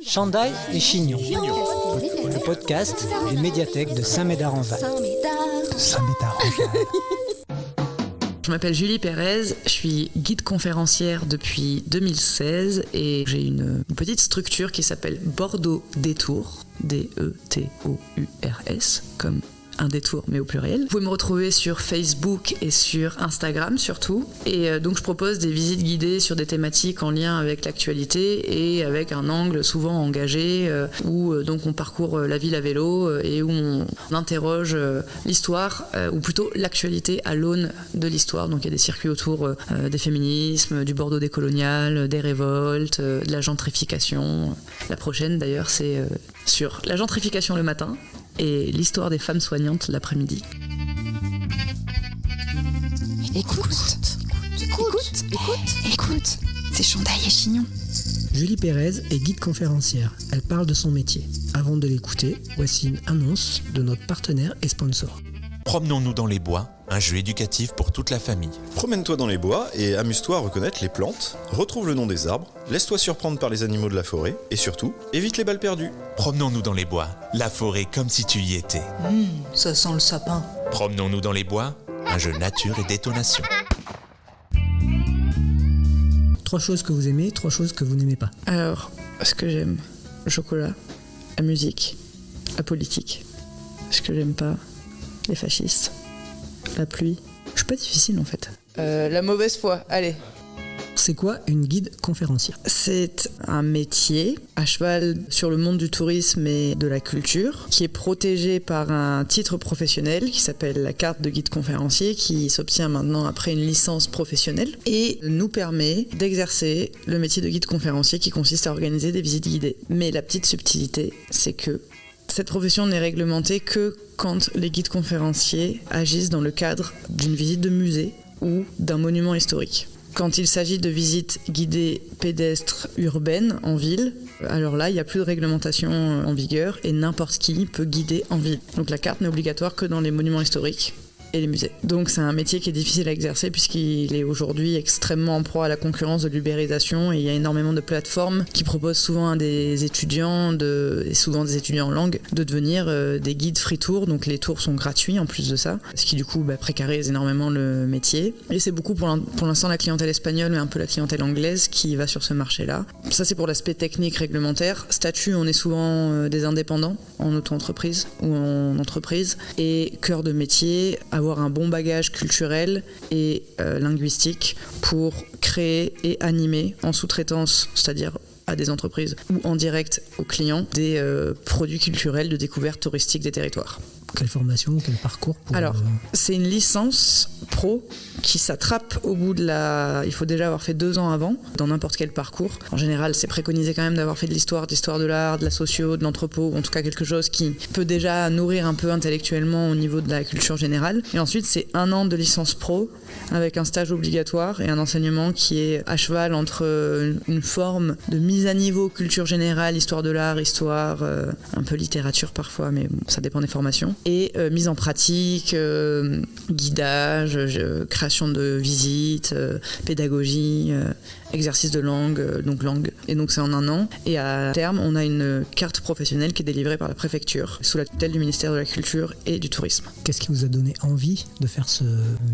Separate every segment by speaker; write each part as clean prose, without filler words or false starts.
Speaker 1: Chandail et Chignon, le podcast des médiathèques de Saint-Médard-en-Val.
Speaker 2: Je m'appelle Julie Pérez, je suis guide conférencière depuis 2016 et j'ai une petite structure qui s'appelle Bordeaux Détour, D-E-T-O-U-R-S, comme un détour mais au pluriel. Vous pouvez me retrouver sur Facebook et sur Instagram surtout. Et donc je propose des visites guidées sur des thématiques en lien avec l'actualité et avec un angle souvent engagé où donc on parcourt la ville à vélo et où on interroge l'histoire ou plutôt l'actualité à l'aune de l'histoire. Donc il y a des circuits autour des féminismes, du Bordeaux décolonial, des révoltes, de la gentrification. La prochaine d'ailleurs c'est sur la gentrification le matin et l'histoire des femmes soignantes l'après-midi.
Speaker 3: Écoute, c'est Chandail et Chignon.
Speaker 1: Julie Pérez est guide conférencière. Elle parle de son métier. Avant de l'écouter, voici une annonce de notre partenaire et sponsor.
Speaker 4: Promenons-nous dans les bois, un jeu éducatif pour toute la famille.
Speaker 5: Promène-toi dans les bois et amuse-toi à reconnaître les plantes, retrouve le nom des arbres, laisse-toi surprendre par les animaux de la forêt et surtout, évite les balles perdues.
Speaker 4: Promenons-nous dans les bois, la forêt comme si tu y étais.
Speaker 3: Ça sent le sapin.
Speaker 4: Promenons-nous dans les bois, un jeu nature et détonation.
Speaker 1: 3 choses que vous aimez, 3 choses que vous n'aimez pas.
Speaker 2: Alors, ce que j'aime, le chocolat, la musique, la politique. Ce que j'aime pas, les fascistes, la pluie. Je suis pas difficile en fait. La mauvaise foi, allez.
Speaker 1: C'est quoi une guide conférencière ?
Speaker 2: C'est un métier à cheval sur le monde du tourisme et de la culture qui est protégé par un titre professionnel qui s'appelle la carte de guide conférencier qui s'obtient maintenant après une licence professionnelle et nous permet d'exercer le métier de guide conférencier qui consiste à organiser des visites guidées. Mais la petite subtilité, c'est que cette profession n'est réglementée que quand les guides conférenciers agissent dans le cadre d'une visite de musée ou d'un monument historique. Quand il s'agit de visites guidées pédestres urbaines en ville, alors là, il n'y a plus de réglementation en vigueur et n'importe qui peut guider en ville. Donc la carte n'est obligatoire que dans les monuments historiques et les musées. Donc c'est un métier qui est difficile à exercer puisqu'il est aujourd'hui extrêmement en proie à la concurrence de l'ubérisation et il y a énormément de plateformes qui proposent souvent à des étudiants, et souvent des étudiants en langue, de devenir des guides free tour. Donc les tours sont gratuits en plus de ça, ce qui du coup précarise énormément le métier. Et c'est beaucoup pour l'instant la clientèle espagnole mais un peu la clientèle anglaise qui va sur ce marché-là. Ça c'est pour l'aspect technique réglementaire. Statut, on est souvent des indépendants en auto-entreprise ou en entreprise et cœur de métier, avoir un bon bagage culturel et linguistique pour créer et animer en sous-traitance, c'est-à-dire à des entreprises ou en direct aux clients, des produits culturels de découverte touristique des territoires.
Speaker 1: Quelle formation, quel parcours pour...
Speaker 2: Alors, c'est une licence pro qui s'attrape au bout de la... Il faut déjà avoir fait 2 ans avant, dans n'importe quel parcours. En général, c'est préconisé quand même d'avoir fait de l'histoire de l'art, de la socio, de l'anthropo, ou en tout cas quelque chose qui peut déjà nourrir un peu intellectuellement au niveau de la culture générale. Et ensuite, c'est 1 an de licence pro, avec un stage obligatoire et un enseignement qui est à cheval entre une forme de mise à niveau culture générale, histoire de l'art, histoire, un peu littérature parfois, mais bon, ça dépend des formations, et mise en pratique, guidage, création de visites, pédagogie, exercice de langue, donc langue. Et donc c'est en 1 an. Et à terme, on a une carte professionnelle qui est délivrée par la préfecture, sous la tutelle du ministère de la Culture et du Tourisme.
Speaker 1: Qu'est-ce qui vous a donné envie de faire ce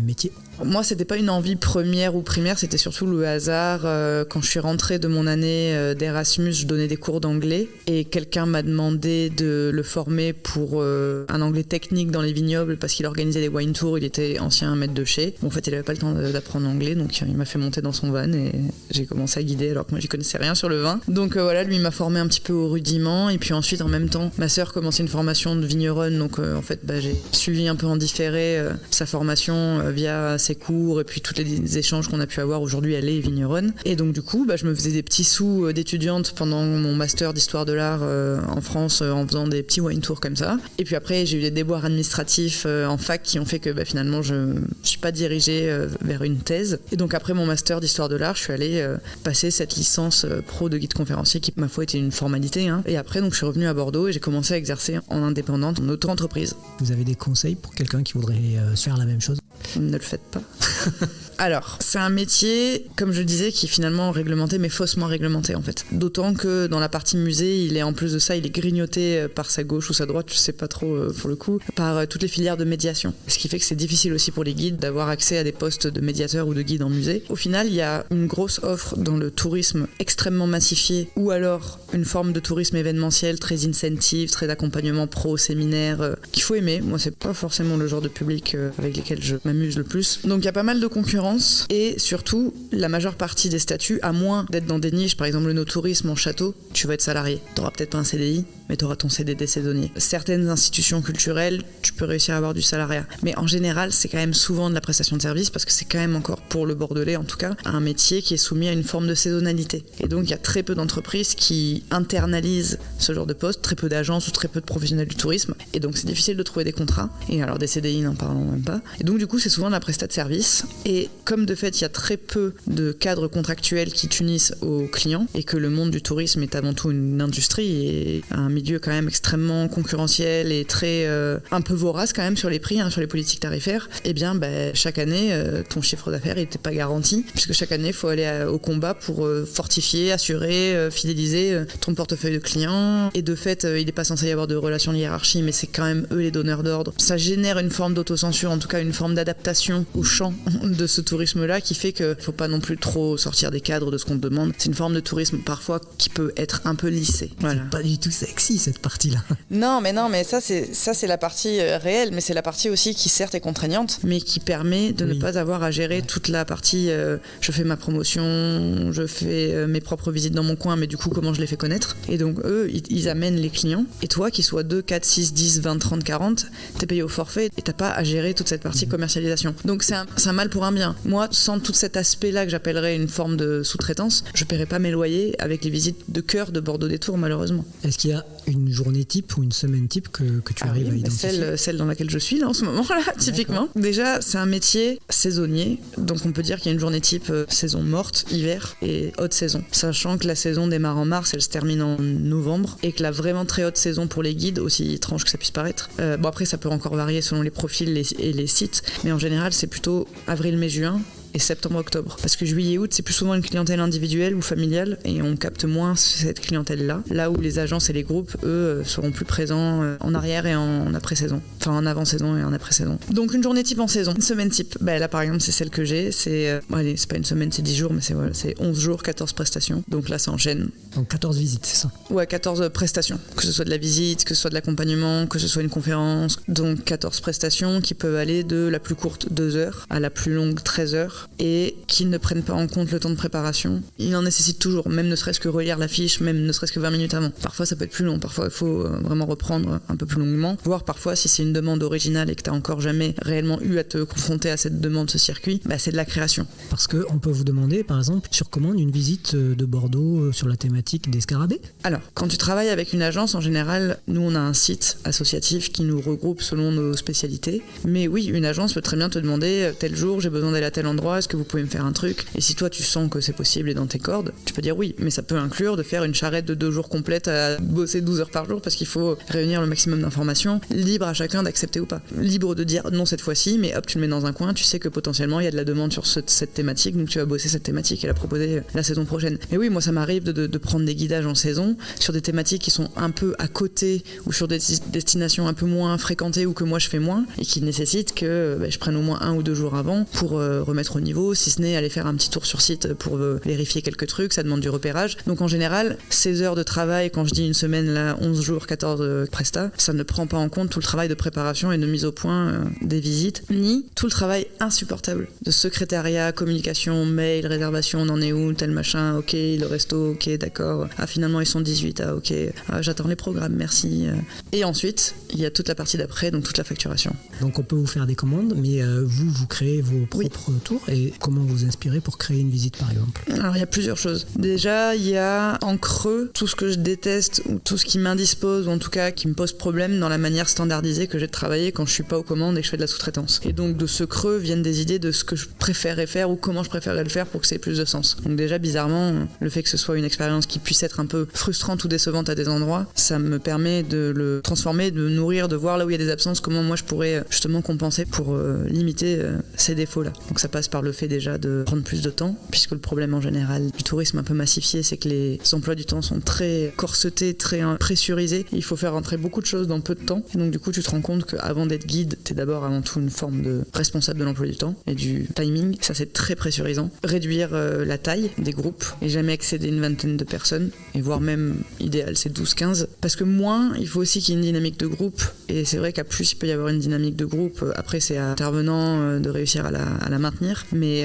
Speaker 1: métier ?
Speaker 2: Moi, c'était pas une envie première ou primaire, c'était surtout le hasard. Quand je suis rentrée de mon année d'Erasmus, je donnais des cours d'anglais et quelqu'un m'a demandé de le former pour un anglais technique dans les vignobles parce qu'il organisait des wine tours, il était ancien maître de chai. Bon, en fait, il avait pas le temps d'apprendre l'anglais, donc il m'a fait monter dans son van et j'ai commencé à guider alors que moi j'y connaissais rien sur le vin. Donc voilà, lui il m'a formé un petit peu au rudiment et puis ensuite en même temps, ma sœur commençait une formation de vigneronne, donc en fait j'ai suivi un peu en différé sa formation via ses cours et puis tous les échanges qu'on a pu avoir. Aujourd'hui elle est vigneronne et donc du coup je me faisais des petits sous d'étudiante pendant mon master d'histoire de l'art en France en faisant des petits wine tours comme ça. Et puis après j'ai eu des déboires administratifs en fac qui ont fait que finalement je suis pas dirigée vers une thèse et donc après mon master d'histoire de l'art je suis allée passer cette licence pro de guide conférencier qui ma foi était une formalité et après donc je suis revenue à Bordeaux et j'ai commencé à exercer en indépendante en auto-entreprise.
Speaker 1: Vous avez des conseils pour quelqu'un qui voudrait faire la même chose ?
Speaker 2: Ne le faites pas. Alors, c'est un métier, comme je le disais, qui est finalement réglementé, mais faussement réglementé en fait. D'autant que dans la partie musée, il est en plus de ça, il est grignoté par sa gauche ou sa droite, je sais pas trop pour le coup, par toutes les filières de médiation. Ce qui fait que c'est difficile aussi pour les guides d'avoir accès à des postes de médiateur ou de guide en musée. Au final, il y a une grosse offre dans le tourisme extrêmement massifié, ou alors une forme de tourisme événementiel très incentive, très d'accompagnement pro, séminaire, qu'il faut aimer. Moi, c'est pas forcément le genre de public avec lesquels je m'amuse le plus. Donc il y a pas mal de concurrence et surtout, la majeure partie des statuts, à moins d'être dans des niches, par exemple le no-tourisme en château, tu vas être salarié. T'auras peut-être pas un CDI, mais t'auras ton CDD saisonnier. Certaines institutions culturelles, tu peux réussir à avoir du salariat. Mais en général, c'est quand même souvent de la prestation de service parce que c'est quand même encore, pour le Bordelais en tout cas, un métier qui est soumis à une forme de saisonnalité. Et donc il y a très peu d'entreprises qui internalisent ce genre de poste, très peu d'agences ou très peu de professionnels du tourisme. Et donc c'est difficile de trouver des contrats. Et alors des CDI, n'en parlons même pas. Et donc du coup, c'est souvent de la prestation de service. Et comme de fait, il y a très peu de cadres contractuels qui t'unissent aux clients et que le monde du tourisme est avant tout une industrie et un milieu quand même extrêmement concurrentiel et très un peu vorace quand même sur les prix, sur les politiques tarifaires, et bien chaque année ton chiffre d'affaires n'était pas garanti puisque chaque année il faut aller au combat pour fortifier, assurer, fidéliser ton portefeuille de clients et de fait il n'est pas censé y avoir de relation de hiérarchie mais c'est quand même eux les donneurs d'ordre. Ça génère une forme d'autocensure, en tout cas une forme d'adaptation au champ de ce tourisme-là qui fait qu'il ne faut pas non plus trop sortir des cadres de ce qu'on te demande. C'est une forme de tourisme parfois qui peut être un peu lissée. Voilà.
Speaker 1: C'est pas du tout sexy cette partie-là.
Speaker 2: Non, mais ça c'est la partie réelle, mais c'est la partie aussi qui certes est contraignante, mais qui permet de ne pas avoir à gérer toute la partie je fais ma promotion, je fais mes propres visites dans mon coin, mais du coup comment je les fais connaître. Et donc eux, ils amènent les clients, et toi qui sois 2, 4, 6, 10, 20, 30, 40, t'es payé au forfait et t'as pas à gérer toute cette partie commercialisation. Donc c'est un mal pour un bien. Moi, sans tout cet aspect-là que j'appellerais une forme de sous-traitance, je paierais pas mes loyers avec les visites de cœur de Bordeaux-Détour, malheureusement.
Speaker 1: Est-ce qu'il y a une journée type ou une semaine type que tu arrives à identifier?
Speaker 2: Celle dans laquelle je suis là en ce moment, là, typiquement. Déjà, c'est un métier saisonnier, donc on peut dire qu'il y a une journée type saison morte, hiver et haute saison. Sachant que la saison démarre en mars, elle se termine en novembre, et que la vraiment très haute saison pour les guides, aussi étrange que ça puisse paraître, bon après ça peut encore varier selon les profils et les sites, mais en général c'est plutôt avril, mai, juin, et septembre-octobre. Parce que juillet-août, c'est plus souvent une clientèle individuelle ou familiale et on capte moins cette clientèle-là. Là où les agences et les groupes, eux, seront plus présents en arrière et en après-saison. Enfin, en avant-saison et en après-saison. Donc une journée type en saison. Une semaine type, là par exemple, c'est celle que j'ai. C'est c'est pas une semaine, c'est 10 jours, mais c'est 11 jours, 14 prestations. Donc là, ça enchaîne.
Speaker 1: Donc 14 visites, c'est ça?
Speaker 2: Ouais, 14 prestations. Que ce soit de la visite, que ce soit de l'accompagnement, que ce soit une conférence. Donc 14 prestations qui peuvent aller de la plus courte 2 heures à la plus longue 13 heures. Et qui ne prennent pas en compte le temps de préparation. Il en nécessite toujours, même ne serait-ce que relire la fiche, même ne serait-ce que 20 minutes avant. Parfois ça peut être plus long, parfois il faut vraiment reprendre un peu plus longuement, voire parfois si c'est une demande originale et que tu n'as encore jamais réellement eu à te confronter à cette demande, ce circuit, c'est de la création.
Speaker 1: Parce qu'on peut vous demander par exemple sur commande une visite de Bordeaux sur la thématique des scarabées?
Speaker 2: Alors, quand tu travailles avec une agence, en général, nous on a un site associatif qui nous regroupe selon nos spécialités, mais oui, une agence peut très bien te demander tel jour j'ai besoin d'aller à tel endroit, est-ce que vous pouvez me faire un truc? Et si toi tu sens que c'est possible et dans tes cordes, tu peux dire oui, mais ça peut inclure de faire une charrette de 2 jours complète à bosser 12 heures par jour parce qu'il faut réunir le maximum d'informations, libre à chacun d'accepter ou pas. Libre de dire non cette fois-ci, mais hop, tu le mets dans un coin, tu sais que potentiellement il y a de la demande sur cette thématique, donc tu vas bosser cette thématique et la proposer la saison prochaine. Mais oui, moi ça m'arrive de prendre des guidages en saison sur des thématiques qui sont un peu à côté ou sur des destinations un peu moins fréquentées ou que moi je fais moins et qui nécessitent que je prenne au moins 1 ou 2 jours avant pour remettre au niveau, si ce n'est aller faire un petit tour sur site pour vérifier quelques trucs, ça demande du repérage. Donc en général, 16 heures de travail, quand je dis une semaine, là, 11 jours, 14 prestats, ça ne prend pas en compte tout le travail de préparation et de mise au point des visites, ni tout le travail insupportable de secrétariat, communication, mail, réservation, on en est où, tel machin, ok, le resto, ok, d'accord, ah finalement ils sont 18, ah ok, ah, j'attends les programmes, merci. Et ensuite, il y a toute la partie d'après, donc toute la facturation.
Speaker 1: Donc on peut vous faire des commandes, mais vous créez vos propres tours, et comment vous inspirez pour créer une visite par exemple?
Speaker 2: Alors il y a plusieurs choses. Déjà, il y a en creux tout ce que je déteste, ou tout ce qui m'indispose, ou en tout cas qui me pose problème dans la manière standardisée que j'ai de travailler quand je suis pas aux commandes et que je fais de la sous-traitance. Et donc de ce creux viennent des idées de ce que je préférerais faire ou comment je préférerais le faire pour que ça ait plus de sens. Donc déjà, bizarrement, le fait que ce soit une expérience qui puisse être un peu frustrante ou décevante à des endroits, ça me permet de le transformer, de nourrir, de voir là où il y a des absences, comment moi je pourrais justement compenser pour limiter ces défauts-là. Donc ça passe par par le fait déjà de prendre plus de temps, puisque le problème en général du tourisme un peu massifié, c'est que les emplois du temps sont très corsetés, très pressurisés. Il faut faire rentrer beaucoup de choses dans peu de temps. Et donc du coup, tu te rends compte qu'avant d'être guide, t'es d'abord avant tout une forme de responsable de l'emploi du temps et du timing. Ça, c'est très pressurisant. Réduire la taille des groupes et jamais excéder une vingtaine de personnes, et voire même idéal, c'est 12-15. Parce que moins, il faut aussi qu'il y ait une dynamique de groupe. Et c'est vrai qu'à plus, il peut y avoir une dynamique de groupe. Après, c'est à l'intervenant de réussir à la maintenir. Mais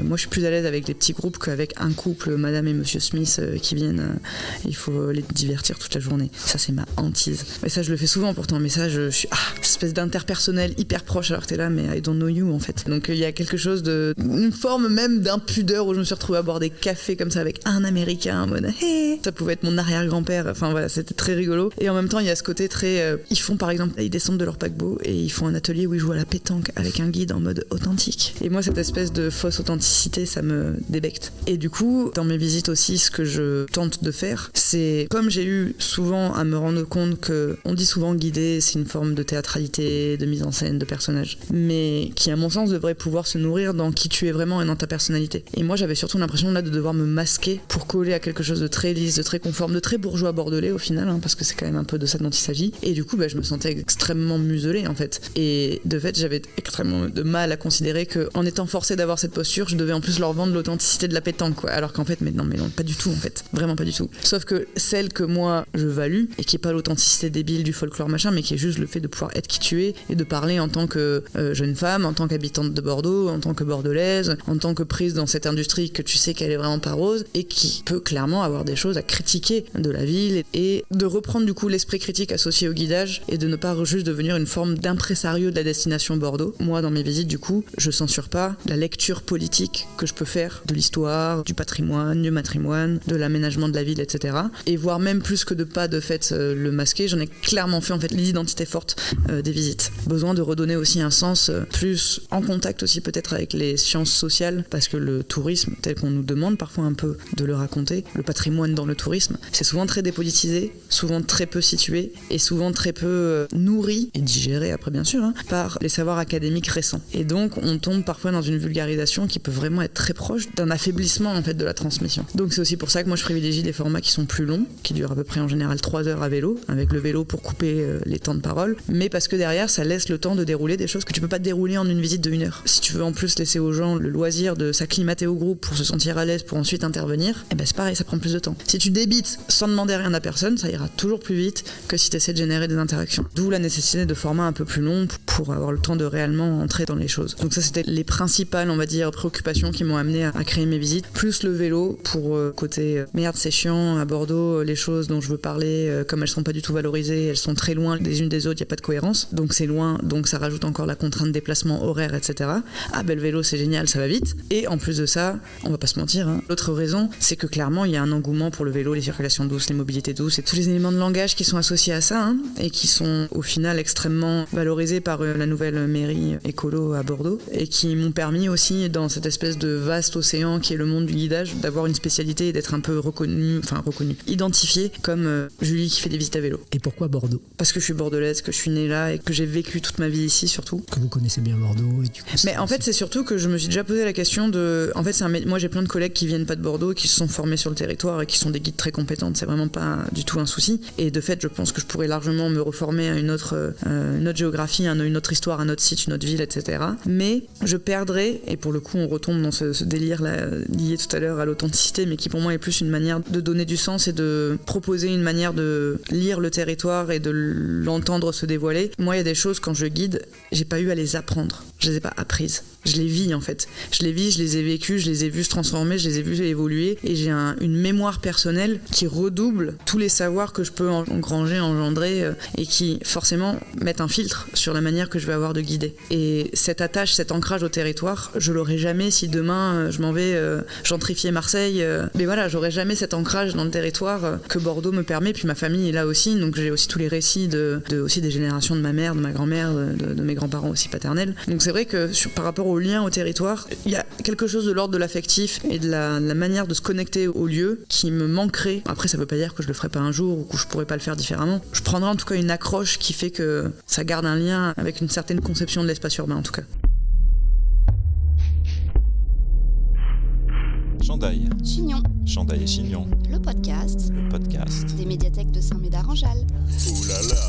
Speaker 2: moi, je suis plus à l'aise avec les petits groupes qu'avec un couple, Madame et Monsieur Smith, qui viennent. Il faut les divertir toute la journée. Ça, c'est ma hantise. Et ça, je le fais souvent pourtant. Mais ça, je suis cette espèce d'interpersonnel hyper proche, alors que t'es là, mais I don't know you, en fait. Donc, il y a quelque chose une forme même d'impudeur où je me suis retrouvée à boire des cafés comme ça avec un Américain en mode hey. Ça pouvait être mon arrière-grand-père. Enfin, voilà, c'était très rigolo. Et en même temps, il y a ce côté très... ils font, par exemple, ils descendent de leur paquebot et ils font un atelier où ils jouent à la pétanque avec un guide en mode authentique. Et moi, cette espèce de fausse authenticité, ça me débecte. Et du coup, dans mes visites aussi, ce que je tente de faire, c'est, comme j'ai eu souvent à me rendre compte que on dit souvent guider, c'est une forme de théâtralité, de mise en scène, de personnage, mais qui, à mon sens, devrait pouvoir se nourrir dans qui tu es vraiment et dans ta personnalité. Et moi, j'avais surtout l'impression là de devoir me masquer pour coller à quelque chose de très lisse, de très conforme, de très bourgeois bordelais au final, parce que c'est quand même un peu de ça dont il s'agit. Et du coup, je me sentais extrêmement muselée en fait. Et de fait, j'avais extrêmement de mal à considérer qu'en étant forcée d'avoir cette posture, je devais en plus leur vendre l'authenticité de la pétanque, quoi. Alors qu'en fait, mais non, pas du tout en fait. Vraiment pas du tout. Sauf que celle que moi je value, et qui est pas l'authenticité débile du folklore machin, mais qui est juste le fait de pouvoir être qui tu es et de parler en tant que jeune femme, en tant qu'habitante de Bordeaux, en tant que bordelaise, en tant que prise dans cette industrie que tu sais qu'elle est vraiment pas rose et qui peut clairement avoir des choses à critiquer de la ville et de reprendre du coup l'esprit critique associé au guidage et de ne pas juste devenir une forme d'impresario de la destination Bordeaux. Moi, dans mes visites, du coup, je censure pas la lecture politique que je peux faire de l'histoire, du patrimoine, du matrimoine, de l'aménagement de la ville, etc. Et voire même plus que de pas de fait le masquer, j'en ai clairement fait en fait l'identité forte des visites. Besoin de redonner aussi un sens plus en contact aussi peut-être avec les sciences sociales, parce que le tourisme, tel qu'on nous demande parfois un peu de le raconter, le patrimoine dans le tourisme, c'est souvent très dépolitisé, souvent très peu situé et souvent très peu nourri et digéré après bien sûr par les savoirs académiques récents. Et donc on tombe parfois dans une vulgarisation qui peut vraiment être très proche d'un affaiblissement en fait de la transmission. Donc c'est aussi pour ça que moi je privilégie des formats qui sont plus longs, qui durent à peu près en général 3 heures à vélo, avec le vélo pour couper les temps de parole, mais parce que derrière ça laisse le temps de dérouler des choses que tu peux pas dérouler en une visite de 1 heure. Si tu veux en plus laisser aux gens le loisir de s'acclimater au groupe pour se sentir à l'aise pour ensuite intervenir, et c'est pareil, ça prend plus de temps. Si tu débites sans demander rien à personne, ça ira toujours plus vite que si tu essaies de générer des interactions. D'où la nécessité de formats un peu plus longs pour avoir le temps de réellement entrer dans les choses. Donc ça, c'était les principales, on va dire, préoccupations qui m'ont amené à créer mes visites, plus le vélo pour côté merde, c'est chiant, à Bordeaux, les choses dont je veux parler, comme elles sont pas du tout valorisées, elles sont très loin les unes des autres, il n'y a pas de cohérence, donc c'est loin, donc ça rajoute encore la contrainte de déplacement horaire, etc. Le vélo c'est génial, ça va vite, et en plus de ça, on va pas se mentir, l'autre raison, c'est que clairement il y a un engouement pour le vélo, les circulations douces, les mobilités douces, et tous les éléments de langage qui sont associés à ça, et qui sont au final extrêmement valorisés par la nouvelle mairie écolo à Bordeaux, et qui m'ont permis aussi, dans cette espèce de vaste océan qui est le monde du guidage, d'avoir une spécialité et d'être un peu reconnue, identifiée comme Julie qui fait des visites à vélo.
Speaker 1: Et pourquoi Bordeaux ?
Speaker 2: Parce que je suis bordelaise, que je suis née là et que j'ai vécu toute ma vie ici surtout.
Speaker 1: Que vous connaissez bien Bordeaux et du coup,
Speaker 2: mais en fait c'est surtout que je me suis déjà posé la question de... En fait moi j'ai plein de collègues qui viennent pas de Bordeaux, qui se sont formés sur le territoire et qui sont des guides très compétentes, c'est vraiment pas du tout un souci. Et de fait je pense que je pourrais largement me reformer à une autre géographie, une autre histoire, un autre site, une autre ville, etc. Mais je perdrais, et pour le coup on retombe dans ce délire là lié tout à l'heure à l'authenticité, mais qui pour moi est plus une manière de donner du sens et de proposer une manière de lire le territoire et de l'entendre se dévoiler. Moi il y a des choses quand je guide, j'ai pas eu à les apprendre, je les ai pas apprises. Je les vis en fait. Je les vis, je les ai vécues, je les ai vues se transformer, je les ai vues évoluer et j'ai une mémoire personnelle qui redouble tous les savoirs que je peux engranger, engendrer et qui forcément mettent un filtre sur la manière que je vais avoir de guider. Et cette attache, cet ancrage au territoire, je l'aurai jamais si demain je m'en vais gentrifier Marseille. Mais voilà, j'aurai jamais cet ancrage dans le territoire que Bordeaux me permet. Puis ma famille est là aussi, donc j'ai aussi tous les récits aussi des générations de ma mère, de ma grand-mère, de mes grands-parents aussi paternels. Donc c'est vrai que par rapport au lien au territoire, il y a quelque chose de l'ordre de l'affectif et de la manière de se connecter au lieu qui me manquerait. Après, ça veut pas dire que je le ferai pas un jour ou que je pourrais pas le faire différemment. Je prendrai en tout cas une accroche qui fait que ça garde un lien avec une certaine conception de l'espace urbain en tout cas.
Speaker 4: Chandail.
Speaker 3: Chignon,
Speaker 4: Chandail et Chignon.
Speaker 3: le podcast
Speaker 4: Le podcast.
Speaker 3: des médiathèques de Saint-Médard-en-Jalles.
Speaker 4: Ouh là là.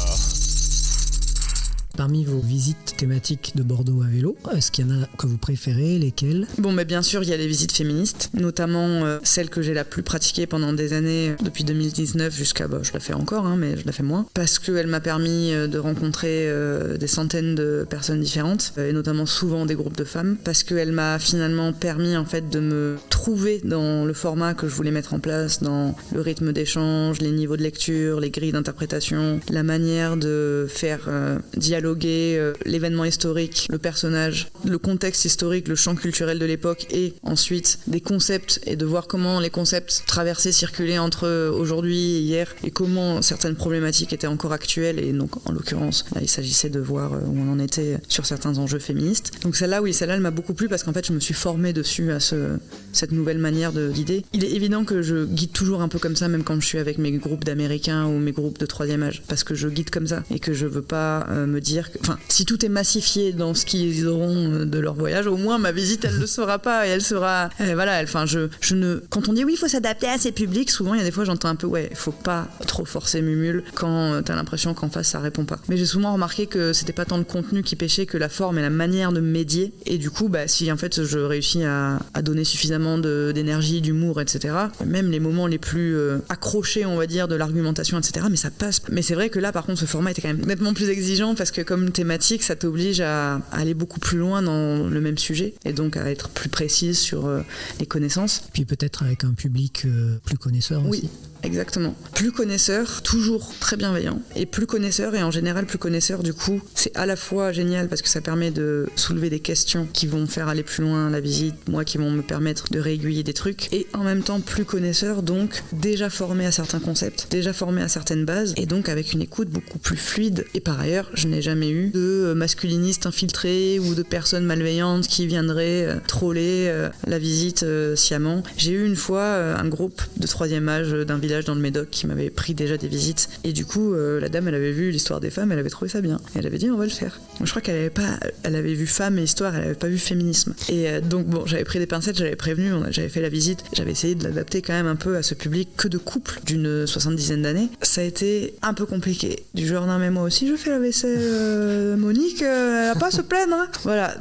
Speaker 1: Parmi vos visites thématiques de Bordeaux à vélo, est-ce qu'il y en a que vous préférez, lesquelles ?
Speaker 2: Bon, mais bien sûr, il y a les visites féministes, notamment celle que j'ai la plus pratiquée pendant des années, depuis 2019 jusqu'à, je la fais encore, mais je la fais moins, parce qu'elle m'a permis de rencontrer des centaines de personnes différentes, et notamment souvent des groupes de femmes, parce qu'elle m'a finalement permis en fait de me trouver dans le format que je voulais mettre en place, dans le rythme d'échange, les niveaux de lecture, les grilles d'interprétation, la manière de faire dialoguer l'événement historique, le personnage, le contexte historique, le champ culturel de l'époque et ensuite des concepts et de voir comment les concepts traversaient, circulaient entre aujourd'hui et hier et comment certaines problématiques étaient encore actuelles et donc en l'occurrence là, il s'agissait de voir où on en était sur certains enjeux féministes. Donc celle-là elle m'a beaucoup plu parce qu'en fait je me suis formée dessus à cette nouvelle manière de guider. Il est évident que je guide toujours un peu comme ça même quand je suis avec mes groupes d'Américains ou mes groupes de 3e âge parce que je guide comme ça et que je veux pas me dire si tout est massifié dans ce qu'ils auront de leur voyage, au moins ma visite elle le sera pas et elle sera quand on dit oui il faut s'adapter à ces publics, souvent il y a des fois j'entends un peu il faut pas trop forcer Mumule quand t'as l'impression qu'en face ça répond pas, mais j'ai souvent remarqué que c'était pas tant le contenu qui pêchait que la forme et la manière de médier, et du coup si en fait je réussis à donner suffisamment d'énergie, d'humour, etc., même les moments les plus accrochés on va dire de l'argumentation, etc., mais ça passe. Mais c'est vrai que là par contre ce format était quand même nettement plus exigeant parce que comme thématique ça t'oblige à aller beaucoup plus loin dans le même sujet et donc à être plus précise sur les connaissances.
Speaker 1: Puis peut-être avec un public plus connaisseur aussi.
Speaker 2: Oui. Exactement. Plus connaisseur, toujours très bienveillant. Et plus connaisseur, et en général plus connaisseur, du coup, c'est à la fois génial parce que ça permet de soulever des questions qui vont faire aller plus loin la visite, moi qui vont me permettre de réaiguiller des trucs. Et en même temps plus connaisseur, donc déjà formé à certains concepts, déjà formé à certaines bases, et donc avec une écoute beaucoup plus fluide. Et par ailleurs, je n'ai jamais eu de masculinistes infiltrés ou de personnes malveillantes qui viendraient troller la visite sciemment. J'ai eu une fois un groupe de 3e âge d'un village dans le Médoc qui m'avait pris déjà des visites et du coup la dame elle avait vu l'histoire des femmes, elle avait trouvé ça bien et elle avait dit on va le faire. Je crois qu'elle avait vu femme et histoire, elle avait pas vu féminisme et donc j'avais pris des pincettes, j'avais prévenu, j'avais fait la visite, j'avais essayé de l'adapter quand même un peu à ce public que de couples d'une 70aine d'années. Ça a été un peu compliqué, du genre non mais moi aussi je fais la vaisselle, Monique elle a pas à se plaindre hein. Voilà,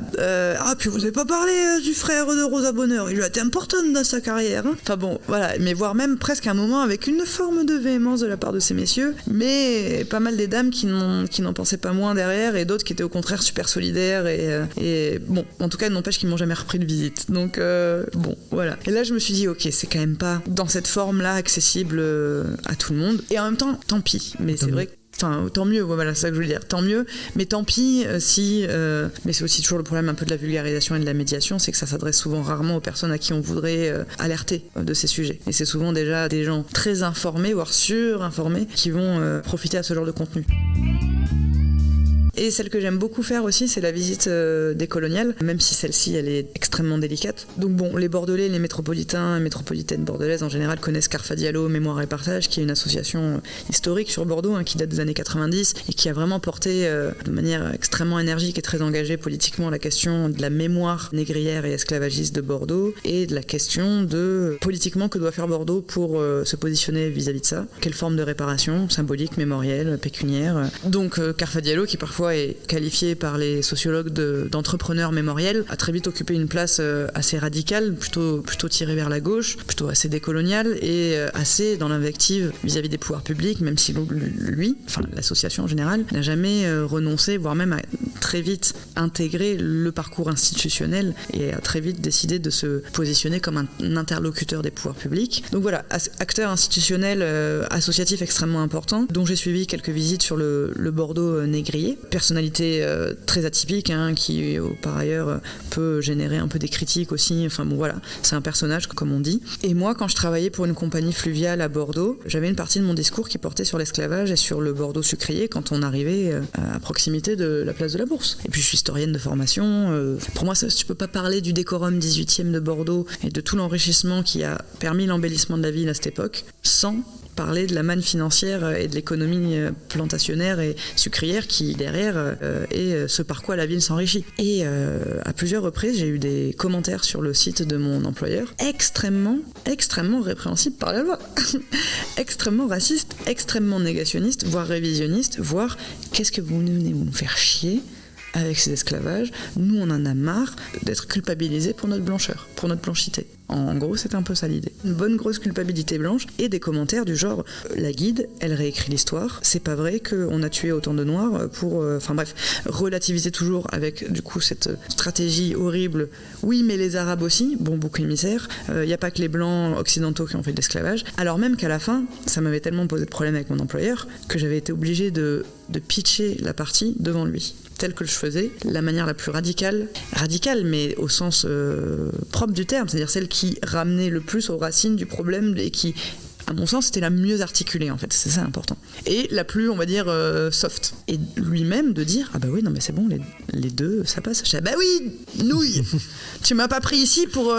Speaker 2: puis vous avez pas parlé du frère de Rosa Bonheur, il a été important dans sa carrière hein. Enfin bon voilà, mais voire même presque un moment avec une forme de véhémence de la part de ces messieurs, mais pas mal des dames qui n'en pensaient pas moins derrière et d'autres qui étaient au contraire super solidaires et bon, en tout cas n'empêche qu'ils m'ont jamais repris de visite. Donc voilà. Et là je me suis dit ok, c'est quand même pas dans cette forme là accessible à tout le monde et en même temps tant pis, mais c'est vrai que tant mieux, voilà, c'est ça que je veux dire, tant mieux, mais tant pis si mais c'est aussi toujours le problème un peu de la vulgarisation et de la médiation, c'est que ça s'adresse souvent rarement aux personnes à qui on voudrait alerter de ces sujets, et c'est souvent déjà des gens très informés, voire surinformés, qui vont profiter à ce genre de contenu. Et celle que j'aime beaucoup faire aussi, c'est la visite des coloniales, même si celle-ci, elle est extrêmement délicate. Donc les Bordelais, les métropolitains et métropolitaines bordelaises en général connaissent Carfa Diallo, Mémoire et Partage, qui est une association historique sur Bordeaux, qui date des années 90 et qui a vraiment porté de manière extrêmement énergique et très engagée politiquement la question de la mémoire négrière et esclavagiste de Bordeaux et de la question de politiquement que doit faire Bordeaux pour se positionner vis-à-vis de ça. Quelle forme de réparation, symbolique, mémorielle, pécuniaire. Donc Carfa Diallo, qui parfois est qualifié par les sociologues d'entrepreneur mémoriel, a très vite occupé une place assez radicale, plutôt tirée vers la gauche, plutôt assez décoloniale et assez dans l'invective vis-à-vis des pouvoirs publics, même si lui, l'association en général, n'a jamais renoncé, voire même a très vite intégré le parcours institutionnel et a très vite décidé de se positionner comme un interlocuteur des pouvoirs publics. Donc voilà, acteur institutionnel associatif extrêmement important, dont j'ai suivi quelques visites sur le Bordeaux négrier. Personnalité très atypique qui par ailleurs peut générer un peu des critiques aussi, voilà, c'est un personnage comme on dit. Et moi quand je travaillais pour une compagnie fluviale à Bordeaux, j'avais une partie de mon discours qui portait sur l'esclavage et sur le Bordeaux sucrier quand on arrivait à proximité de la place de la Bourse. Et puis je suis historienne de formation, pour moi tu peux pas parler du décorum 18e de Bordeaux et de tout l'enrichissement qui a permis l'embellissement de la ville à cette époque sans parler de la manne financière et de l'économie plantationnaire et sucrière qui, derrière, est ce par quoi la ville s'enrichit. Et à plusieurs reprises, j'ai eu des commentaires sur le site de mon employeur extrêmement répréhensibles par la loi. Extrêmement racistes, extrêmement négationnistes, voire révisionnistes, voire qu'est-ce que vous venez nous faire chier avec ces esclavages, nous on en a marre d'être culpabilisés pour notre blancheur, pour notre blanchité. En gros, c'est un peu ça l'idée. Une bonne grosse culpabilité blanche et des commentaires du genre la guide, elle réécrit l'histoire. C'est pas vrai qu'on a tué autant de noirs pour. Enfin bref, relativiser toujours avec du coup cette stratégie horrible. Oui, mais les Arabes aussi, bon bouc émissaire. Il n'y a pas que les blancs occidentaux qui ont fait de l'esclavage. Alors même qu'à la fin, ça m'avait tellement posé de problème avec mon employeur que j'avais été obligée de pitcher la partie devant lui. Telle que je faisais, la manière la plus radicale mais au sens propre du terme, c'est-à-dire celle qui ramenait le plus aux racines du problème et qui, à mon sens, c'était la mieux articulée en fait, c'est ça important. Et la plus, on va dire, soft. Et lui-même de dire, ah bah oui, non mais c'est bon, les deux, ça passe. Je dis, ah bah oui, nouille. Tu m'as pas pris ici pour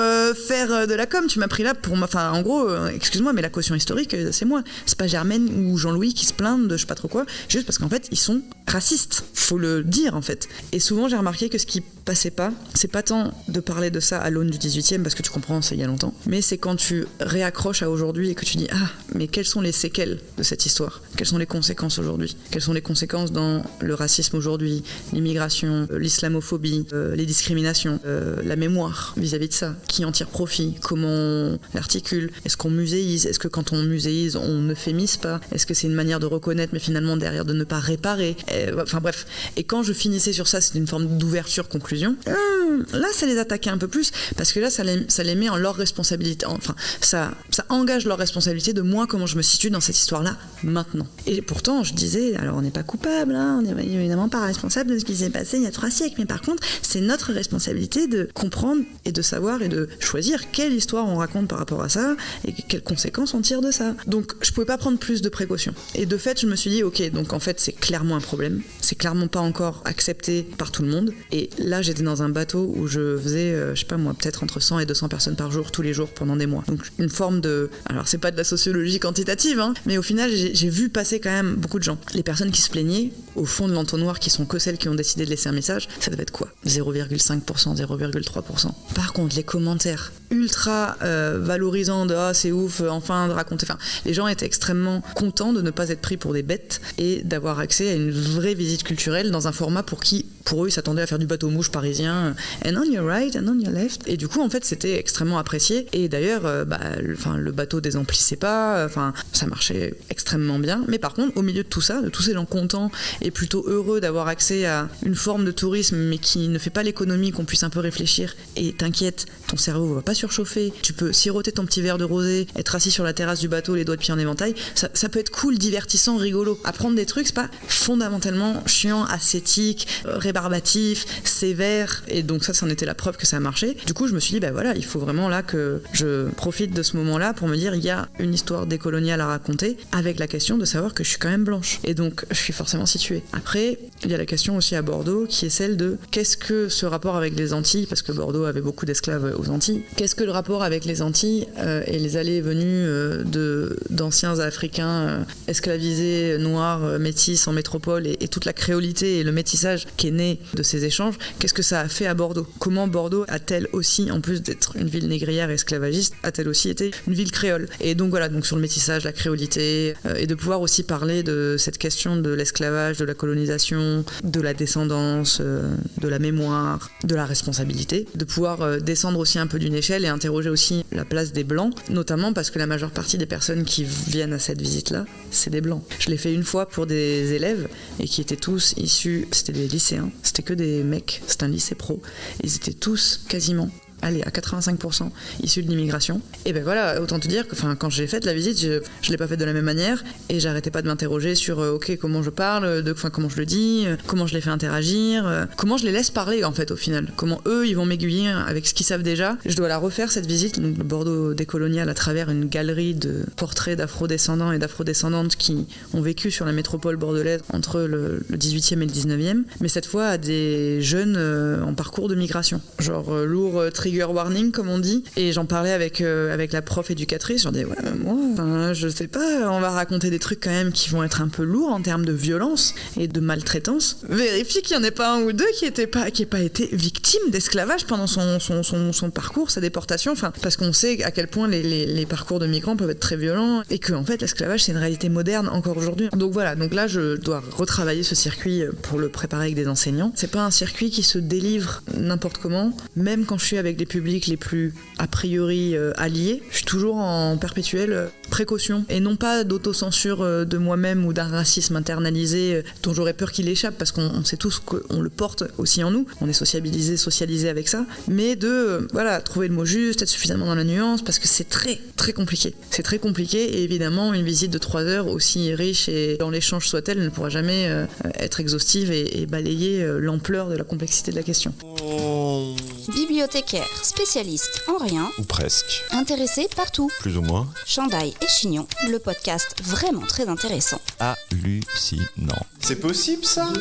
Speaker 2: faire de la com, tu m'as pris là pour... Enfin, en gros, excuse-moi, mais la caution historique, c'est moi. C'est pas Germaine ou Jean-Louis qui se plaignent de je sais pas trop quoi, juste parce qu'en fait, ils sont racistes. Faut le dire, en fait. Et souvent, j'ai remarqué que ce qui passait pas, c'est pas tant de parler de ça à l'aune du 18e, parce que tu comprends, c'est il y a longtemps, mais c'est quand tu réaccroches à aujourd'hui et que tu dis, ah, mais quelles sont les séquelles de cette histoire ? Quelles sont les conséquences aujourd'hui ? Quelles sont les conséquences dans le racisme aujourd'hui, l'immigration, l'islamophobie, les discriminations, la mémoire vis-à-vis de ça ? Qui en tire profit ? Comment on l'articule ? Est-ce qu'on muséise ? Est-ce que quand on muséise, on euphémise pas ? Est-ce que c'est une manière de reconnaître, mais finalement derrière de ne pas réparer ? Enfin bref. Et quand je finissais sur ça, c'était une forme d'ouverture-conclusion. Là, ça les attaquait un peu plus, parce que là, ça les met en leur responsabilité. Enfin, ça engage leur responsabilité de moi, comment je me situe dans cette histoire-là, maintenant. Et pourtant, je disais, alors on n'est pas coupable, hein, on n'est évidemment pas responsable de ce qui s'est passé il y a 3 siècles, mais par contre, c'est notre responsabilité de comprendre et de savoir et de choisir quelle histoire on raconte par rapport à ça et quelles conséquences on tire de ça. Donc, je pouvais pas prendre plus de précautions. Et de fait, je me suis dit, ok, donc en fait, c'est clairement un problème. C'est clairement pas encore accepté par tout le monde. Et là, j'étais dans un bateau où je faisais, je sais pas moi, peut-être entre 100 et 200 personnes par jour, tous les jours, pendant des mois. Donc, une forme de... Alors, c'est pas de la sociologie quantitative, hein, mais au final, j'ai vu passer quand même beaucoup de gens. Les personnes qui se plaignaient, au fond de l'entonnoir, qui sont que celles qui ont décidé de laisser un message, ça devait être quoi ? 0,5%, 0,3%. Par contre, les commentaires ultra valorisants de « Ah, c'est ouf, enfin, de raconter... » Enfin, les gens étaient extrêmement contents de ne pas être pris pour des bêtes et d'avoir accès à une vraie visite culturelle dans un format pour eux, ils s'attendaient à faire du bateau-mouche parisien, and on your right, and on your left. Et du coup, en fait, c'était extrêmement apprécié. Et d'ailleurs, le bateau désemplissait pas, ça marchait extrêmement bien. Mais par contre, au milieu de tout ça, de tous ces gens contents et plutôt heureux d'avoir accès à une forme de tourisme, mais qui ne fait pas l'économie, qu'on puisse un peu réfléchir, et t'inquiète, ton cerveau va pas surchauffer, tu peux siroter ton petit verre de rosé, être assis sur la terrasse du bateau, les doigts de pied en éventail, ça peut être cool, divertissant, rigolo. Apprendre des trucs, c'est pas fondamentalement chiant, ascétique, rébarbatif, sévère, et donc ça en était la preuve que ça a marché. Du coup, je me suis dit, il faut vraiment là que je profite de ce moment-là pour me dire, il y a une histoire décoloniale à raconter, avec la question de savoir que je suis quand même blanche. Et donc, je suis forcément située. Après, il y a la question aussi à Bordeaux, qui est celle de qu'est-ce que ce rapport avec les Antilles, parce que Bordeaux avait beaucoup d'esclaves aux Antilles, qu'est-ce que le rapport avec les Antilles et les allées et venues d'anciens Africains esclavisés, noirs, métis en métropole, et toute la créolité et le métissage qui est né de ces échanges, qu'est-ce que ça a fait à Bordeaux ? Comment Bordeaux a-t-elle aussi, en plus d'être une ville négrière et esclavagiste, a-t-elle aussi été une ville créole ? Et donc voilà, donc sur le métissage, la créolité, et de pouvoir aussi parler de cette question de l'esclavage, de la colonisation, de la descendance, de la mémoire, de la responsabilité, de pouvoir descendre aussi un peu d'une échelle et interroger aussi la place des Blancs, notamment parce que la majeure partie des personnes qui viennent à cette visite-là, c'est des Blancs. Je l'ai fait une fois pour des élèves, et qui étaient tous issus, c'était des lycéens, c'était que des mecs, c'était un lycée pro, ils étaient tous quasiment, à 85% issus de l'immigration. Et ben voilà, autant te dire que quand j'ai fait la visite, je l'ai pas faite de la même manière, et j'arrêtais pas de m'interroger sur ok, comment je parle, comment je le dis, comment je les fais interagir, comment je les laisse parler en fait au final, comment eux ils vont m'aiguiller avec ce qu'ils savent déjà. Je dois la refaire cette visite, donc le Bordeaux décolonial, à travers une galerie de portraits d'afro-descendants et d'afro-descendantes qui ont vécu sur la métropole bordelaise entre le 18e et le 19e, mais cette fois à des jeunes en parcours de migration, genre Lourdes, Trigard, trigger warning comme on dit, et j'en parlais avec la prof éducatrice, j'en disais moi je sais pas, on va raconter des trucs quand même qui vont être un peu lourds en termes de violence et de maltraitance. Vérifie qu'il n'y en ait pas un ou deux qui n'ait pas été victime d'esclavage pendant son parcours, sa déportation, parce qu'on sait à quel point les parcours de migrants peuvent être très violents et que en fait l'esclavage c'est une réalité moderne encore aujourd'hui. Donc voilà, donc là je dois retravailler ce circuit pour le préparer avec des enseignants. C'est pas un circuit qui se délivre n'importe comment, même quand je suis avec les publics les plus a priori alliés, je suis toujours en perpétuelle précaution et non pas d'autocensure de moi-même ou d'un racisme internalisé dont j'aurais peur qu'il échappe, parce qu'on sait tous qu'on le porte aussi en nous, on est socialisé avec ça, mais de trouver le mot juste, être suffisamment dans la nuance, parce que c'est très très compliqué. C'est très compliqué et évidemment une visite de 3 heures, aussi riche et dans l'échange soit-elle, ne pourra jamais être exhaustive et balayer l'ampleur de la complexité de la question.
Speaker 3: Bibliothécaire, spécialiste en rien,
Speaker 4: Ou presque.
Speaker 3: intéressé partout.
Speaker 4: Plus ou moins.
Speaker 3: Chandail et Chignon, le podcast vraiment très intéressant.
Speaker 4: Hallucinant.
Speaker 5: C'est possible ça ?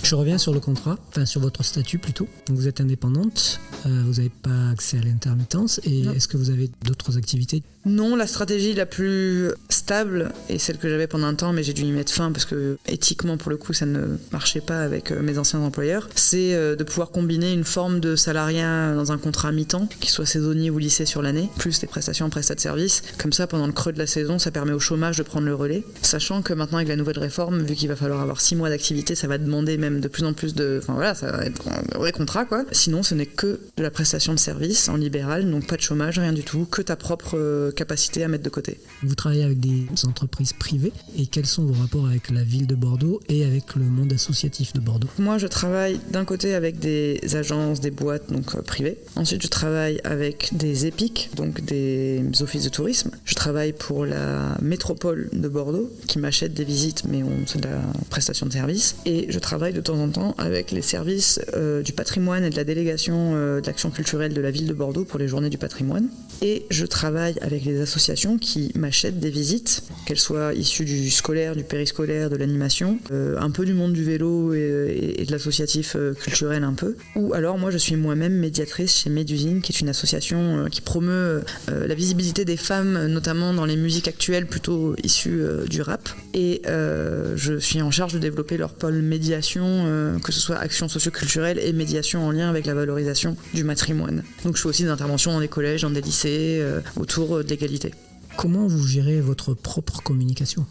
Speaker 1: Je reviens sur le contrat, sur votre statut plutôt. Donc vous êtes indépendante, vous n'avez pas accès à l'intermittence, et
Speaker 2: Non.
Speaker 1: est-ce que vous avez d'autres activités ?
Speaker 2: Non, la stratégie la plus stable, et celle que j'avais pendant un temps, mais j'ai dû y mettre fin parce que éthiquement pour le coup ça ne marchait pas avec mes anciens employeurs, c'est de pouvoir combiner une forme de salariat dans un contrat à mi-temps, qui soit saisonnier ou lissé sur l'année, plus des prestations en prestat de service. Comme ça, pendant le creux de la saison, ça permet au chômage de prendre le relais, sachant que maintenant avec la nouvelle réforme, vu qu'il va falloir avoir 6 mois d'activité, ça va demander même de plus en plus de... ça va être un vrai contrat quoi. Sinon, ce n'est que de la prestation de service en libéral, donc pas de chômage, rien du tout, que ta propre capacité à mettre de côté.
Speaker 1: Vous travaillez avec des entreprises privées, et quels sont vos rapports avec la ville de Bordeaux et avec le monde associatif de Bordeaux ?
Speaker 2: Moi, je travaille d'un côté avec des agences, des boîtes donc privées. Ensuite, je travaille avec des EPIC, donc des offices de tourisme. Je travaille pour la métropole de Bordeaux, qui m'achète des visites, mais c'est de la prestation de service. Et je travaille de temps en temps avec les services du patrimoine et de la délégation de l'action culturelle de la ville de Bordeaux pour les journées du patrimoine. Et je travaille avec les associations qui m'achètent des visites, qu'elles soient issues du scolaire, du périscolaire, de l'animation, un peu du monde du vélo et de l'associatif culturel un peu. Ou alors moi je suis moi-même médiatrice chez Médusine, qui est une association qui promeut la visibilité des femmes, notamment dans les musiques actuelles plutôt issues du rap. Et je suis en charge de développer leur pôle médiation, que ce soit action socio-culturelle et médiation en lien avec la valorisation du matrimoine. Donc je fais aussi des interventions dans des collèges, dans des lycées, autour de l'égalité.
Speaker 1: Comment vous gérez votre propre communication ?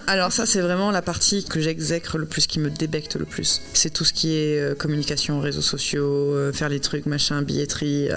Speaker 2: Alors ça, c'est vraiment la partie que j'exècre le plus, qui me débecte le plus. C'est tout ce qui est communication, réseaux sociaux, faire les trucs, machin, billetterie.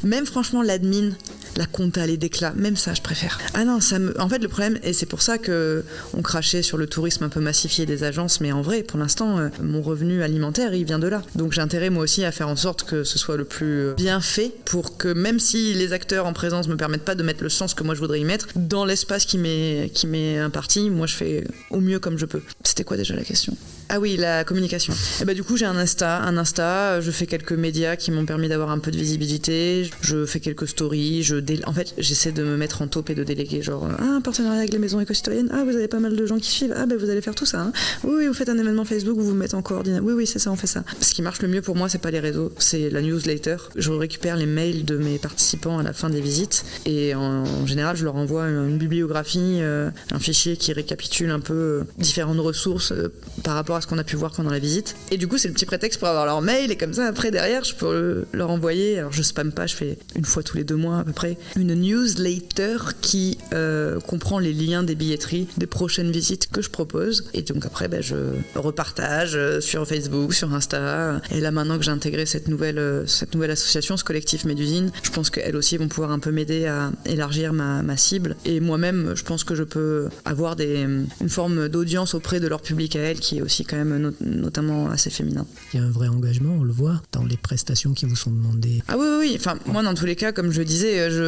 Speaker 2: Même franchement, l'admin, la compta, les déclats, même ça, je préfère. Ah non, en fait, le problème, et c'est pour ça qu'on crachait sur le tourisme un peu massifié des agences, mais en vrai, pour l'instant, mon revenu alimentaire, il vient de là. Donc j'ai intérêt, moi aussi, à faire en sorte que ce soit le plus bien fait, pour que même si les acteurs en présence me permettent pas de mettre le sens que moi je voudrais y mettre, dans l'espace qui m'est imparti, moi je fais au mieux comme je peux. C'était quoi déjà la question ? Ah oui, la communication. Et bah du coup j'ai un Insta, je fais quelques médias qui m'ont permis d'avoir un peu de visibilité, je fais quelques stories, en fait j'essaie de me mettre en taupe et de déléguer, genre un partenariat avec les maisons éco-citoyennes, vous avez pas mal de gens qui suivent, vous allez faire tout ça, hein. Oui, vous faites un événement Facebook, vous vous mettez en coordination, oui c'est ça, on fait ça. Ce qui marche le mieux pour moi, c'est pas les réseaux, c'est la newsletter. Je récupère les mails de mes participants à la fin des visites et en général je leur envoie une bibliographie, un fichier qui récapitule un peu différentes ressources par rapport à ce qu'on a pu voir pendant la visite. Et du coup, c'est le petit prétexte pour avoir leur mail, et comme ça, après, derrière, je peux leur envoyer. Alors, je spamme pas, je fais une fois tous les 2 mois à peu près une newsletter qui comprend les liens des billetteries des prochaines visites que je propose. Et donc, après, je repartage sur Facebook, sur Insta. Et là, maintenant que j'ai intégré cette nouvelle association, ce collectif Médusine, je pense qu'elles aussi vont pouvoir un peu m'aider à élargir ma cible. Et moi-même, je pense que je peux avoir une forme d'audience auprès de leur public à elles, qui est aussi quand même notamment assez féminin.
Speaker 1: Il y a un vrai engagement, on le voit, dans les prestations qui vous sont demandées.
Speaker 2: Ah oui. Enfin, moi, dans tous les cas, comme je le disais, je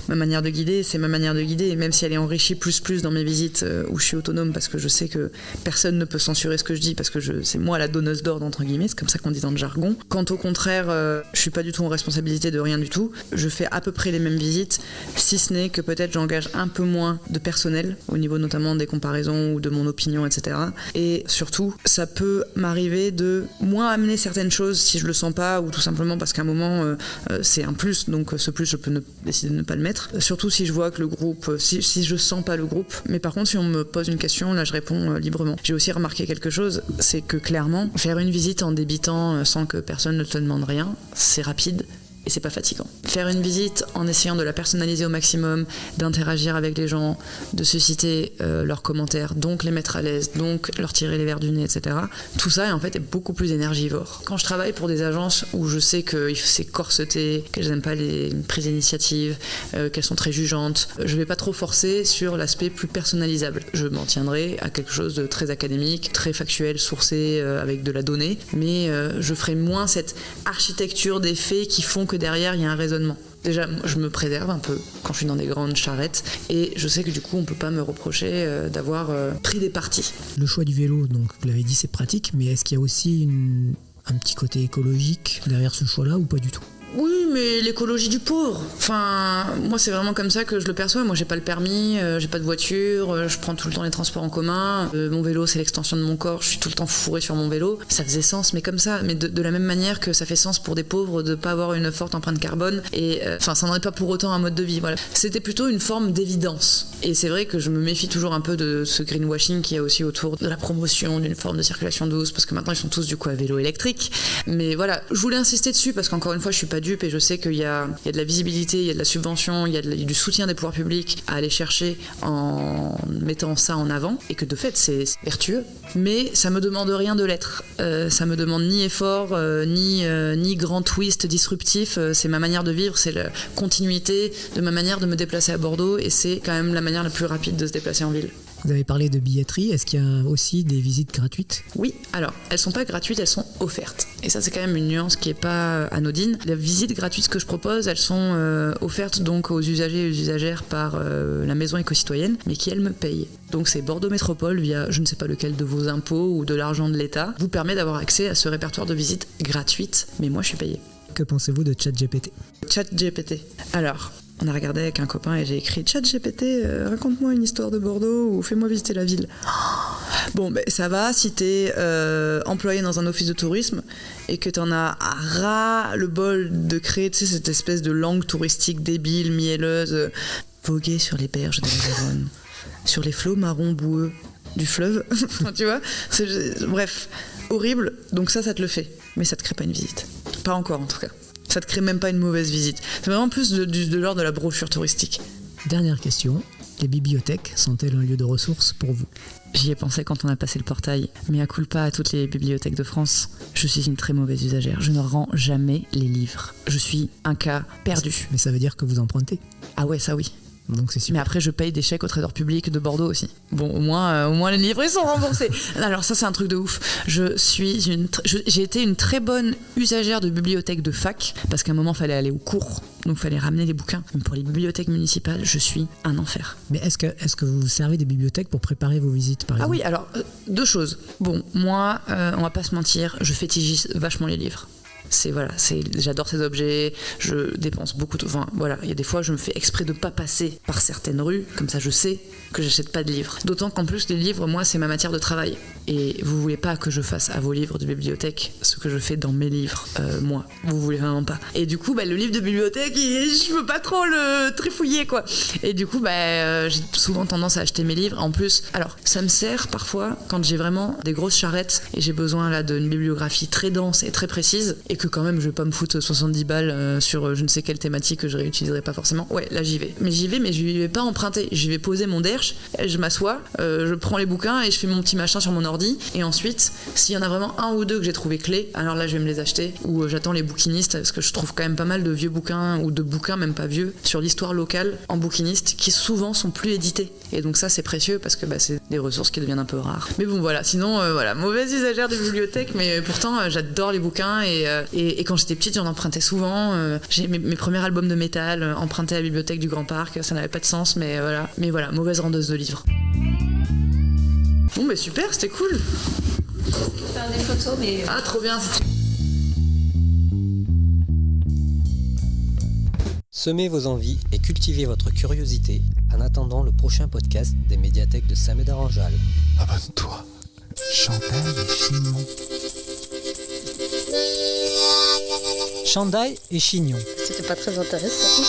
Speaker 2: ma manière de guider, c'est ma manière de guider, et même si elle est enrichie plus dans mes visites où je suis autonome, parce que je sais que personne ne peut censurer ce que je dis, parce que c'est moi la donneuse d'ordre, entre guillemets, c'est comme ça qu'on dit dans le jargon. Quand au contraire, je suis pas du tout en responsabilité de rien du tout, je fais à peu près les mêmes visites, si ce n'est que peut-être j'engage un peu moins de personnel, au niveau notamment des comparaisons ou de mon opinion, etc. Et surtout, ça peut m'arriver de moins amener certaines choses si je le sens pas, ou tout simplement parce qu'à un moment, c'est un plus, donc ce plus, je peux décider de ne pas le mettre. Surtout si je vois que le groupe, si je sens pas le groupe. Mais par contre, si on me pose une question, là, je réponds librement. J'ai aussi remarqué quelque chose, c'est que clairement, faire une visite en débitant sans que personne ne te demande rien, c'est rapide. Et c'est pas fatigant. Faire une visite en essayant de la personnaliser au maximum, d'interagir avec les gens, de susciter leurs commentaires, donc les mettre à l'aise, donc leur tirer les verres du nez, etc. Tout ça, en fait, est beaucoup plus énergivore. Quand je travaille pour des agences où je sais que c'est corseté, qu'elles n'aiment pas les prises d'initiative, qu'elles sont très jugeantes, je vais pas trop forcer sur l'aspect plus personnalisable. Je m'en tiendrai à quelque chose de très académique, très factuel, sourcé, avec de la donnée, mais je ferai moins cette architecture des faits qui font que derrière il y a un raisonnement. Déjà, je me préserve un peu quand je suis dans des grandes charrettes, et je sais que du coup on peut pas me reprocher d'avoir pris des partis.
Speaker 1: Le choix du vélo, donc vous l'avez dit, c'est pratique, mais est-ce qu'il y a aussi un petit côté écologique derrière ce choix-là ou pas du tout ?
Speaker 2: Oui, mais l'écologie du pauvre. Enfin, moi, c'est vraiment comme ça que je le perçois. Moi, j'ai pas le permis, j'ai pas de voiture, je prends tout le temps les transports en commun. Mon vélo, c'est l'extension de mon corps. Je suis tout le temps fourrée sur mon vélo. Ça faisait sens, mais comme ça. Mais de la même manière que ça fait sens pour des pauvres de pas avoir une forte empreinte carbone. Et enfin, ça n'en est pas pour autant un mode de vie. Voilà. C'était plutôt une forme d'évidence. Et c'est vrai que je me méfie toujours un peu de ce greenwashing qu'il y a aussi autour de la promotion d'une forme de circulation douce, parce que maintenant, ils sont tous du coup à vélo électrique. Mais voilà, je voulais insister dessus parce qu'encore une fois, je suis pas dupe, et je sais qu'il y a de la visibilité, il y a de la subvention, il y a du soutien des pouvoirs publics à aller chercher en mettant ça en avant, et que de fait c'est vertueux. Mais ça me demande rien de l'être. Ça me demande ni effort, ni grand twist disruptif. C'est ma manière de vivre, c'est la continuité de ma manière de me déplacer à Bordeaux, et c'est quand même la manière la plus rapide de se déplacer en ville.
Speaker 1: Vous avez parlé de billetterie, est-ce qu'il y a aussi des visites gratuites ?
Speaker 2: Oui, alors elles sont pas gratuites, elles sont offertes. Et ça, c'est quand même une nuance qui est pas anodine. Les visites gratuites que je propose, elles sont offertes donc aux usagers et aux usagères par la maison éco-citoyenne, mais qui, elles, me payent. Donc c'est Bordeaux Métropole, via je ne sais pas lequel de vos impôts ou de l'argent de l'État, vous permet d'avoir accès à ce répertoire de visites gratuites, mais moi je suis payée.
Speaker 1: Que pensez-vous de ChatGPT ?
Speaker 2: ChatGPT. Alors, on a regardé avec un copain et j'ai écrit ChatGPT, raconte-moi une histoire de Bordeaux ou fais-moi visiter la ville. Bon, ben ça va si t'es employé dans un office de tourisme et que t'en as à ras le bol de créer, tu sais, cette espèce de langue touristique débile, mielleuse, voguer sur les berges de la Garonne, sur les flots marrons boueux du fleuve, tu vois, bref, horrible. Donc ça te le fait, mais ça te crée pas une visite. Pas encore en tout cas. Ça te crée même pas une mauvaise visite. C'est vraiment plus de l'ordre de la brochure touristique.
Speaker 1: Dernière question, les bibliothèques sont-elles un lieu de ressources pour vous ?
Speaker 2: J'y ai pensé quand on a passé le portail, mais à culpa à toutes les bibliothèques de France, je suis une très mauvaise usagère. Je ne rends jamais les livres. Je suis un cas perdu.
Speaker 1: Mais ça veut dire que vous empruntez ?
Speaker 2: Ah ouais, ça oui.
Speaker 1: Donc c'est super.
Speaker 2: Mais après, je paye des chèques au Trésor public de Bordeaux aussi. Bon, au moins les livres ils sont remboursés. Alors ça, c'est un truc de ouf. J'ai été une très bonne usagère de bibliothèque de fac, parce qu'à un moment, fallait aller au cours, donc fallait ramener les bouquins. Mais pour les bibliothèques municipales, je suis un enfer.
Speaker 1: Mais est-ce que vous servez des bibliothèques pour préparer vos visites, par exemple ?
Speaker 2: Ah oui, alors, deux choses. Bon, moi, on va pas se mentir, je fétichise vachement les livres. J'adore ces objets, je dépense beaucoup de... Enfin, voilà, il y a des fois, je me fais exprès de pas passer par certaines rues, comme ça je sais que j'achète pas de livres. D'autant qu'en plus, les livres, moi, c'est ma matière de travail. Et vous voulez pas que je fasse à vos livres de bibliothèque ce que je fais dans mes livres, moi. Vous voulez vraiment pas. Et du coup, le livre de bibliothèque, je peux pas trop le trifouiller, quoi. Et du coup, j'ai souvent tendance à acheter mes livres. En plus, alors, ça me sert parfois quand j'ai vraiment des grosses charrettes et j'ai besoin là d'une bibliographie très dense et très précise, et que quand même je vais pas me foutre 70 balles sur je ne sais quelle thématique que je réutiliserai pas forcément. Ouais, là j'y vais. Mais je vais pas emprunter. J'y vais poser mon derche, je m'assois, je prends les bouquins et je fais mon petit machin sur mon ordi. Et ensuite, s'il y en a vraiment un ou deux que j'ai trouvé clés, alors là je vais me les acheter, ou j'attends les bouquinistes, parce que je trouve quand même pas mal de vieux bouquins, ou de bouquins même pas vieux, sur l'histoire locale en bouquiniste, qui souvent sont plus édités. Et donc ça c'est précieux, parce que c'est des ressources qui deviennent un peu rares. Mais bon voilà, sinon mauvaise usagère de bibliothèque, mais pourtant j'adore les bouquins, et Et quand j'étais petite, j'en empruntais souvent. J'ai mes premiers albums de métal empruntés à la bibliothèque du Grand Parc. Ça n'avait pas de sens, mais voilà, mauvaise rendeuse de livres. Bon, mais super, c'était cool.
Speaker 3: Faire des photos, mais...
Speaker 2: Ah, trop bien.
Speaker 1: Semez vos envies et cultivez votre curiosité en attendant le prochain podcast des médiathèques de Saint-Médard-en-Jalles.
Speaker 5: Abonne-toi. Chantal et Chignon.
Speaker 1: Chandail et Chignon.
Speaker 3: C'était pas très intéressant.